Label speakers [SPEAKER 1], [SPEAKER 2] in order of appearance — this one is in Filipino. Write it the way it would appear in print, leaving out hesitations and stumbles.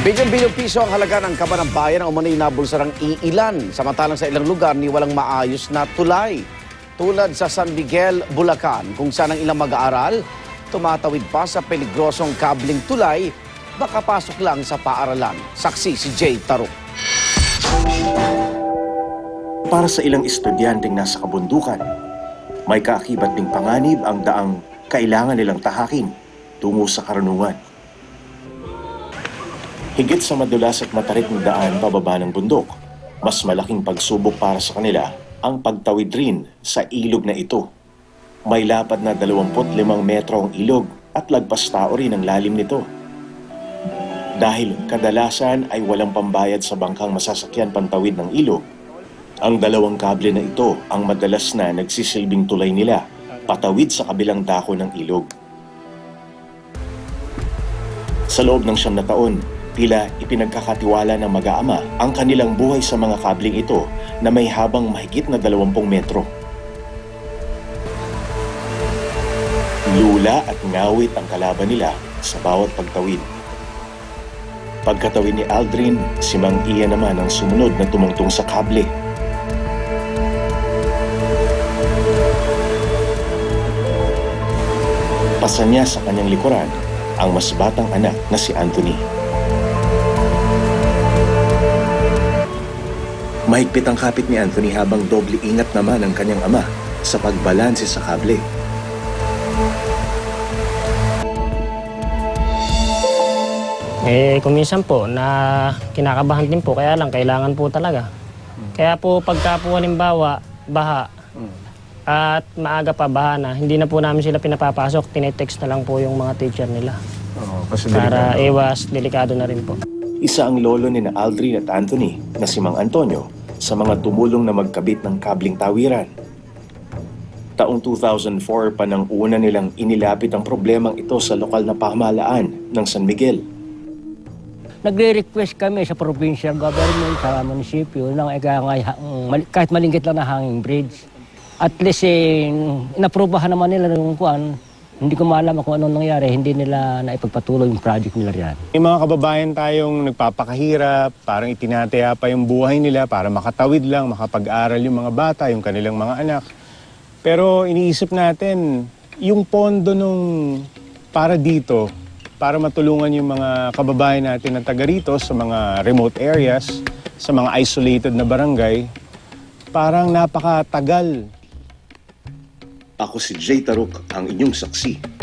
[SPEAKER 1] Bilyon-bilyong piso ang halaga ng kaba ng bayan ang umano'y nabulsarang iilan. Samantalang sa ilang lugar ni walang maayos na tulay. Tulad sa San Miguel, Bulacan, kung saan ang ilang mag-aaral tumatawid pa sa peligrosong kabling tulay, baka pasok lang sa paaralan. Saksi si Jay Taruk.
[SPEAKER 2] Para sa ilang estudyanteng nasa kabundukan, may kaakibat ding panganib ang daang kailangan nilang tahakin tungo sa karunungan. Higit sa madulas at matarik na daan pababa ng bundok, mas malaking pagsubok para sa kanila ang pagtawid rin sa ilog na ito. May lapad na 25 metro ang ilog at lagpas tao rin ang lalim nito. Dahil kadalasan ay walang pambayad sa bangkang masasakyan pantawid ng ilog, ang dalawang kable na ito ang madalas na nagsisilbing tulay nila patawid sa kabilang dako ng ilog. Sa loob ng 9 na taon, tila ipinagkakatiwala ng mag-aama ang kanilang buhay sa mga kabling ito na may habang mahigit na 20 metro. Lula at ngawit ang kalaban nila sa bawat pagtawid. Pagkatawid ni Aldrin, si Mang Iya naman ang sumunod na tumungtong sa kable. Pasa niya sa kanyang likuran ang mas batang anak na si Anthony. Mahigpit ang kapit ni Anthony habang doble ingat naman ang kanyang ama sa pagbalanse sa kable.
[SPEAKER 3] Kung minsan po na kinakabahan din po, kaya lang kailangan po talaga. Kaya po pagka po halimbawa baha at maaga pa baha na, hindi na po namin sila pinapapasok, tinetext na lang po yung mga teacher nila.
[SPEAKER 4] Kasi
[SPEAKER 3] Para iwas, delikado na rin po.
[SPEAKER 2] Isa ang lolo ni na Aldrin at Anthony na si Mang Antonio sa mga tumulong na magkabit ng kabling tawiran. Taong 2004 pa nang una nilang inilapit ang problemang ito sa lokal na pamahalaan ng San Miguel.
[SPEAKER 5] Nagre-request kami sa provincial government, sa munisipyo, ng kahit malingkit lang na hanging bridge. At least, inaprobahan naman nila ng kuwan. Hindi ko maalam kung anong nangyari, hindi nila naipagpatuloy yung project nila riyan.
[SPEAKER 4] May mga kababayan tayong nagpapakahirap, parang itinataya pa yung buhay nila para makatawid lang, makapag-aral yung mga bata, yung kanilang mga anak. Pero iniisip natin, yung pondo nung para dito, para matulungan yung mga kababayan natin na taga rito sa mga remote areas, sa mga isolated na barangay, parang napakatagal.
[SPEAKER 2] Ako si Jay Taruk, ang inyong saksi.